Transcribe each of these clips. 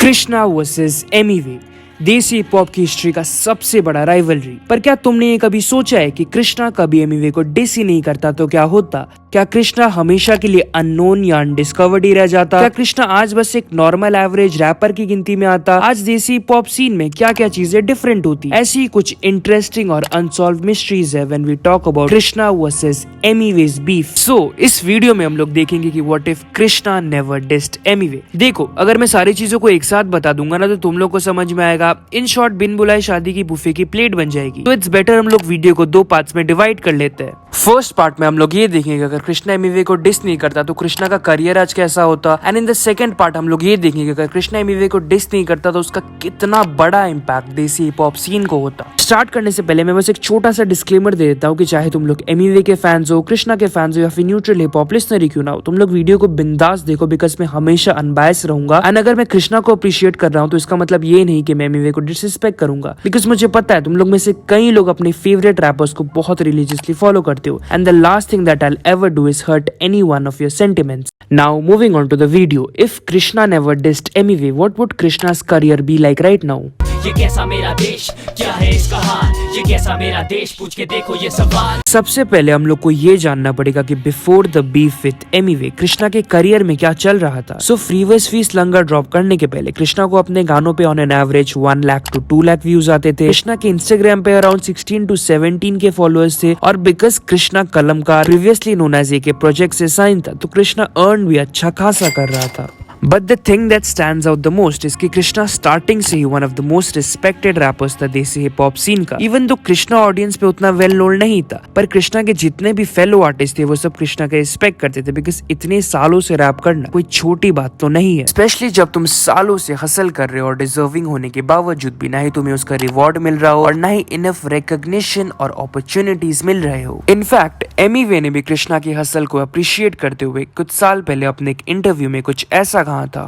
Krishna versus Emiway, देसी pop की history का सबसे बड़ा राइवलरी। पर क्या तुमने ये कभी सोचा है कि कृष्णा कभी एमिवे को डिस ही नहीं करता तो क्या होता? क्या कृष्णा हमेशा के लिए अननोन या अनडिस्कवर्ड ही रह जाता? क्या कृष्णा आज बस एक नॉर्मल एवरेज रैपर की गिनती में आता? आज देसी पॉप सीन में क्या क्या चीजें डिफरेंट होती? ऐसी ही कुछ इंटरेस्टिंग और अनसॉल्व्ड मिस्ट्रीज है when we talk about Krishna versus Emiway beef. So इस वीडियो में हम लोग देखेंगे कि what if Krishna never dissed Emiway. देखो, अगर मैं सारी चीजों को एक साथ बता दूंगा ना तो तुम लोग को समझ में आएगा। इन शॉर्ट, बिन बुलाए शादी की बुफे की प्लेट बन जाएगी। तो इट्स बेटर हम लोग वीडियो को 2 पार्ट्स में डिवाइड कर लेते हैं। फर्स्ट पार्ट में हम लोग ये देखेंगे अगर कृष्णा एमिवे को डिस नहीं करता तो कृष्णा का करियर आज कैसा होता। And in the second part हम लोग ये देखेंगे अगर कृष्णा एमिवे को डिस नहीं करता तो उसका कितना बड़ा इम्पैक्ट देसी हिप हॉप सीन को होता। स्टार्ट करने से पहले मैं बस एक छोटा सा डिस्क्लेमर दे देता हूँ कि चाहे तुम लोग एमिवे के फैंस हो, कृष्णा के फैंस हो या फिर न्यूट्रल हिप हॉप लिसनर ही क्यों ना हो, तुम लोग वीडियो को बिंदास देखो बिकॉज मैं हमेशा अनबायस रहूंगा। एंड अगर मैं कृष्णा को अप्रिशिएट कर रहा हूँ तो इसका मतलब ये नहीं कि मैं एमिवे को डिसरिस्पेक्ट करूंगा, बिकॉज मुझे पता है तुम लोग में से कई लोग अपने फेवरेट रैपर्स को बहुत रिलीजियसली फॉलो करते हो। And the last thing that I'll ever do is hurt any one of your sentiments. Now moving on to the video. If Krishna never dissed Emiway, what would Krishna's career be like right now? ये कैसा मेरा देश, क्या है इसका हाल, ये कैसा मेरा देश, पूछ के देखो ये सवाल। सबसे पहले हम लोग को ये जानना पड़ेगा कि before the beef with Emiway Krishna के करियर में क्या चल रहा था। सो फ्रीवेस फीस लंगर ड्रॉप करने के पहले कृष्णा को अपने गानों पे on an average 1 lakh to 2 lakh views आते थे। कृष्णा के इंस्टाग्राम पे अराउंड 16 to 17 के फॉलोअर्स थे और because Krishna Kalamkaar previously known as K project से साइन था तो कृष्णा अर्न भी अच्छा खासा कर रहा था। But the thing that stands out the most is कि कृष्णा स्टार्टिंग से ही one of the most respected rappers था देसी हिप हॉप सीन का। इवन तो कृष्णा ऑडियंस पे उतना वेल नोन नहीं था, पर कृष्णा के जितने भी फेलो आर्टिस्ट थे वो सब कृष्णा के रिस्पेक्ट करते थे बिकॉज इतने सालों से रैप करना कोई छोटी बात तो नहीं है, स्पेशली जब तुम सालों से हसल कर रहे हो और डिजर्विंग होने के बावजूद भी ना ही तुम्हें उसका रिवॉर्ड मिल रहा हो और ना ही इनफ रिकॉग्निशन और अपॉर्चुनिटीज मिल रहे हो। इनफैक्ट एमिवे ने भी कृष्णा की हसल को अप्रिशिएट करते हुए कुछ साल पहले अपने एक इंटरव्यू में कुछ ऐसा कहा था।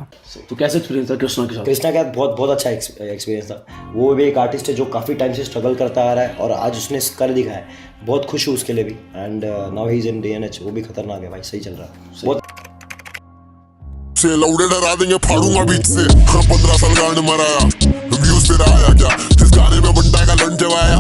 तो कैसे एक्सपीरियंस था कृष्णा के साथ? कृष्णा का बहुत अच्छा एक्सपीरियंस था। वो भी एक आर्टिस्ट है जो काफ़ी टाइम से स्ट्रगल करता आ रहा है और आज उसने कर दिखाया है। बहुत खुश हूँ उसके लिए भी। And now he is in DNH। वो भी खतरनाक है भाई, सही चल रहा है बहुत। से लौड़े डरा देंगे, फाड़ूंगा बीच से। 15 साल गाने मराया, व्यूज तेरा आया क्या? जिस गाने में बंटा का लंच जवाया,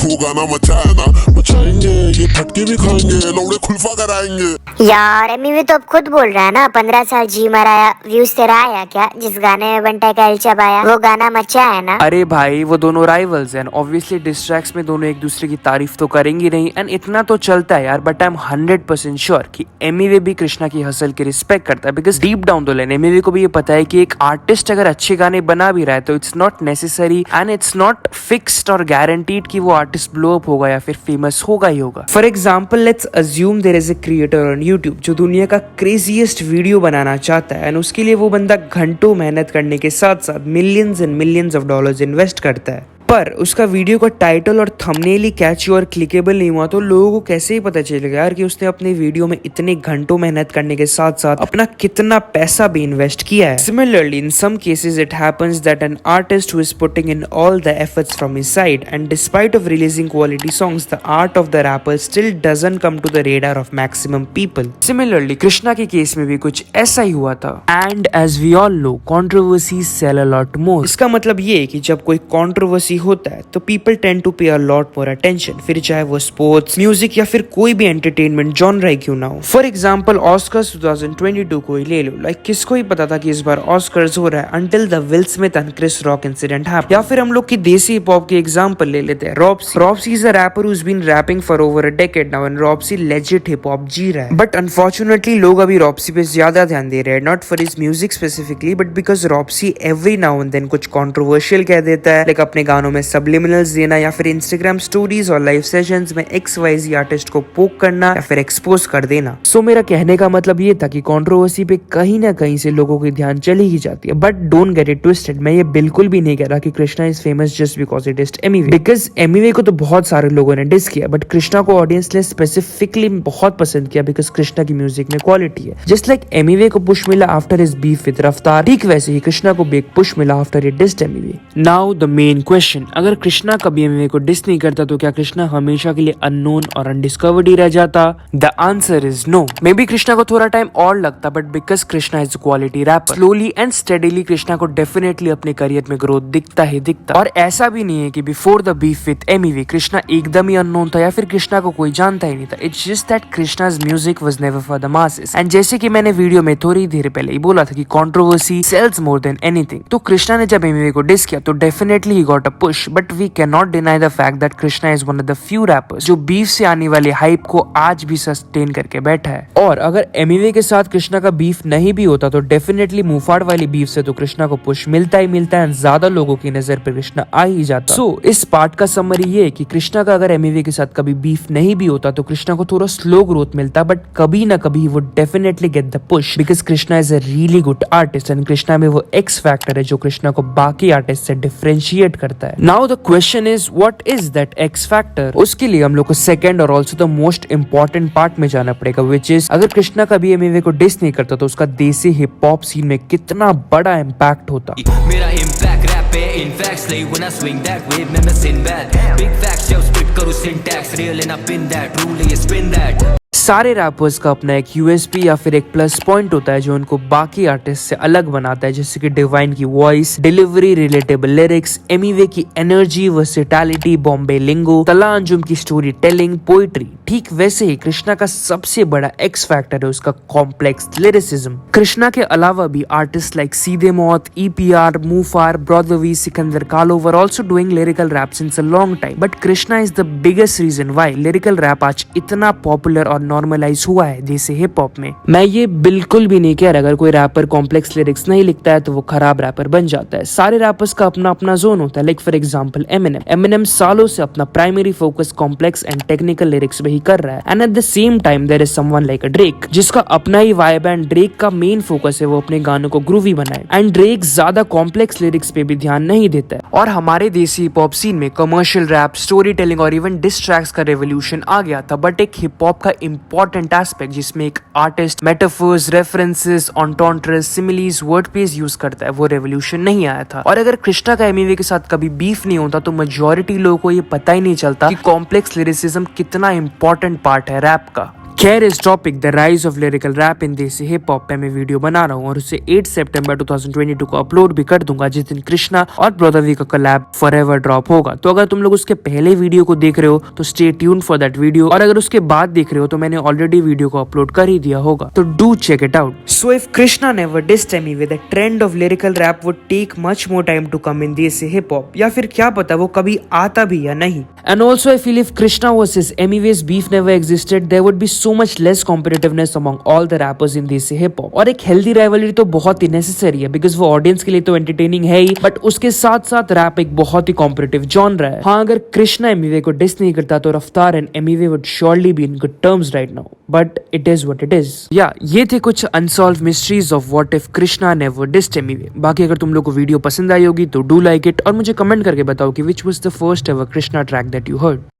वो गाना मचाया ना, मचाएंगे ये फटके भी खाएंगे, लौड़े खुलफा कराएंगे। यार एमिवे तो अब खुद बोल रहा है ना, 15 साल जी मराया, व्यूज तेरा आया क्या? जिस गाने में बंटा का चबाया, वो गाना मचा है ना। अरे भाई, वो दोनों राइवल्स हैं, ऑब्वियसली डिस ट्रैक्स में दोनों एक दूसरे की तारीफ तो करेंगे नहीं। एंड इतना तो चलता है यार, बट आई एम 100% श्योर कि एमिवे भी कृष्णा की हसल की रिस्पेक्ट करता है because deep down the line Emiway को भी ये पता है कि एक आर्टिस्ट अगर अच्छे गाने बना भी रहा है तो it's not necessary and it's not fixed और गारंटीड कि वो आर्टिस्ट ब्लो अप होगा या फिर फेमस होगा ही होगा। For example, let's assume there is a creator on YouTube जो दुनिया का क्रेजीएस्ट वीडियो बनाना चाहता है एंड उसके लिए वो बंदा घंटों मेहनत करने के साथ साथ millions and millions of dollars invest करता है, पर उसका वीडियो का टाइटल और थंबनेल ही कैची और क्लिकेबल नहीं हुआ तो लोगों को कैसे ही पता चलेगा यार कि उसने अपने वीडियो में इतने घंटों मेहनत करने के साथ साथ अपना कितना पैसा भी इन्वेस्ट किया है। Similarly in some cases it happens that an artist who is putting in all the efforts from his side and despite of releasing quality songs the art of the rapper still doesn't come to the radar of maximum people. Similarly Krishna के केस में भी कुछ ऐसा ही हुआ था। And as we all know, controversies sell a lot more. इसका मतलब ये है कि जब कोई कंट्रोवर्सी होता है तो पीपल टेंड टू पे अ लॉट मोर अटेंशन, फिर चाहे वो स्पोर्ट्स, म्यूजिक या फिर कोई भी एंटरटेनमेंट जॉनरा ही क्यों ना हो। फॉर एग्जांपल ऑस्कर्स 2022 को ही ले लो। लाइक किसको ही पता था कि इस बार ऑस्कर्स हो रहा है until the Will Smith and Chris Rock incident happened. या फिर हम लोग की देसी हिप हॉप की एग्जांपल ले लेते हैं Ropsy is a rapper who has been rapping for over a decade now and Ropsy legit hip hop जी रहा है। बट अनफॉर्चुनेटली लोग अभी रॉप्सी पे ज्यादा ध्यान दे रहे हैं, not for his music specifically but because Ropsy every now and then कुछ कंट्रोवर्शियल कह देता है, लाइक अपने गानों में सबलिमिनल्स देना या फिर इंस्टाग्राम स्टोरीज और लाइव सेशंस में XYZ आर्टिस्ट को पोक करना या फिर एक्सपोज कर देना। सो मेरा कहने का मतलब ये था कि कंट्रोवर्सी पे कहीं ना कहीं से लोगों की ध्यान चली ही जाती है। But don't get it twisted, मैं ये बिल्कुल भी नहीं कह रहा कि Krishna is famous just because he डिस्ड Emiway, because Emiway को तो बहुत सारे लोगों ने डिस किया बट कृष्णा को ऑडियंस ने स्पेसिफिकली बहुत पसंद किया बिकॉज कृष्णा की म्यूजिक में क्वालिटी है। जस्ट लाइक एमिवे को पुश मिला आफ्टर हिज बीफ विद रफ्तार, ठीक वैसे ही कृष्णा को भी एक पुश मिला after he डिस्ड Emiway. Now the main question, question, अगर कृष्णा कभी एमिवे को डिस नहीं करता तो क्या कृष्णा हमेशा के लिए अननोन और अनडिस्कवर्ड ही रह जाता? The answer is no. Maybe Krishna को थोड़ा टाइम और लगता, but because Krishna is quality rapper, slowly and steadily Krishna को डेफिनेटली अपने करियर में ग्रोथ दिखता ही दिखता। और ऐसा भी नहीं है कि before the beef with Emiway Krishna एकदम ही अननोन था या फिर कृष्णा को कोई जानता ही नहीं था। It's just that Krishna's music was never for the masses. And जैसे कि मैंने वीडियो में थोड़ी देर पहले ही बोला था कि controversy sells more than anything, तो कृष्णा ने जब एमिवे को डिस किया तो डेफिनेटली ही got a push, but we can not deny the fact that Krishna is one of the few rappers जो बीफ से आने वाली हाइप को आज भी सस्टेन करके बैठा है। और अगर एमिवे के साथ कृष्णा का बीफ नहीं भी होता तो डेफिनेटली मुफाड़ वाली बीफ से तो कृष्णा को पुश मिलता ही मिलता है, ज्यादा लोगों की नजर पे कृष्णा आ ही जाता। सो इस पार्ट का समरी ये है कि कृष्णा का अगर एमिवे के साथ कभी बीफ नहीं भी होता तो कृष्णा को थोड़ा स्लो ग्रोथ मिलता, बट कभी ना कभी वो definitely get the push because Krishna is a really good artist and Krishna में वो एक्स फैक्टर है जो कृष्णा को बाकी आर्टिस्ट से डिफरेंशिएट करता है। Now the question is what is that x factor? उसके लिए हम लोग को सेकंड और also the most important part में जाना पड़ेगा, विच इज अगर कृष्णा कभी एमिवे को डिस नहीं करता तो उसका देसी हिप हॉप सीन में कितना बड़ा इम्पैक्ट होता। मेरा इम्पैक्ट रैप पे in fact slay when I swing that wave में मैं सिनबैड बिग फैक्ट्स जब स्पिट करूं syntax real and up in that rule ये स्पिन दैट। सारे रैपर्स का अपना एक यूएसपी या फिर एक प्लस पॉइंट होता है जो उनको बाकी आर्टिस्ट से अलग बनाता है, जैसे कि डिवाइन की voice, delivery, relatable lyrics, Emiway की एनर्जी, वर्सेटैलिटी, बॉम्बे लिंगो, तला अंजुम की स्टोरी टेलिंग, पोइट्री। ठीक वैसे ही कृष्णा का सबसे बड़ा एक्स फैक्टर है उसका कॉम्प्लेक्स लिरिसिज्म। कृष्णा के अलावा भी आर्टिस्ट लाइक सीधे मौत, EPR, मूफार, Brodha V, Sikander Kahlon were also doing lyrical rap since a long time, but Krishna is the biggest reason why lyrical rap आज इतना पॉपुलर और नॉर्मलाइज हुआ है देसी हिप हॉप में। मैं ये बिल्कुल भी नहीं कह रहा अगर कोई रैपर कॉम्प्लेक्स लिरिक्स नहीं लिखता है तो वो खराब रैपर बन जाता है। सारे रैपर्स का अपना अपना जोन होता है। लाइक फॉर एग्जांपल एमिनेम सालों से अपना primary focus complex and technical lyrics पे ही कर रहा है, and at the same time there is someone like a Drake जिसका अपना ही वाइब है, एंड ड्रेक का मेन फोकस है वो अपने गानों को ग्रूवी बनाए, एंड ड्रेक ज्यादा कॉम्प्लेक्स लिरिक्स पे भी ध्यान नहीं देता है। और हमारे देसी हिप हॉप सीन में कमर्शियल रैप, स्टोरी टेलिंग और इवन डिस ट्रैक्स का रेवोल्यूशन आ गया था, बट एक हिप हॉप का इंपॉर्टेंट एस्पेक्ट जिसमें एक artist metaphors, references, entendres, similes, wordplays use करता है, वो रेवोल्यूशन नहीं आया था। और अगर कृष्णा का एमिवे के साथ कभी बीफ नहीं होता तो मेजॉरिटी लोगों को ये पता ही नहीं चलता कि कॉम्प्लेक्स लिरिसिज्म कितना इंपॉर्टेंट पार्ट है रैप का। खैर इस topic the rise of lyrical rap in desi hip hop पे मैं वीडियो बना रहा हूँ और उसे 8 सितंबर 2022 को अपलोड भी कर दूंगा, जिस दिन कृष्णा और ब्रॉदरवी का कोलैब फॉरएवर ड्रॉप होगा। तो अगर तुम लोग उसके पहले वीडियो को देख रहे हो तो stay tune for that video, और अगर उसके बाद देख रहे हो तो मैंने ऑलरेडी वीडियो को अपलोड कर ही दिया होगा, तो do check it out. So if Krishna never dissed Emiway, the trend of lyrical rap would take much more time to come in desi hip hop, या फिर क्या पता वो कभी आता भी या नहीं। And also I feel if Krishna versus Emiway's beef never existed, there would be so much less competitiveness among all the rappers in देसी हिप हॉप। और एक हेल्दी राइवलरी तो बहुत ही नेसेसरी है बिकॉज वो ऑडियंस के लिए तो एंटरटेनिंग है ही, बट उसके साथ साथ रैप एक बहुत ही कॉम्पिटिटिव जॉनर है। हाँ, अगर कृष्णा एमिवे को डिस नहीं करता तो Raftaar and Emiway would surely be in good terms right now, but it is what it is. या ये थे कुछ unsolved mysteries of what if Krishna never dissed Emiway. बाकी अगर तुम लोग को वीडियो पसंद आई होगी तो डू लाइक इट और मुझे कमेंट करके बताओ कि which was the first ever Krishna track that you heard.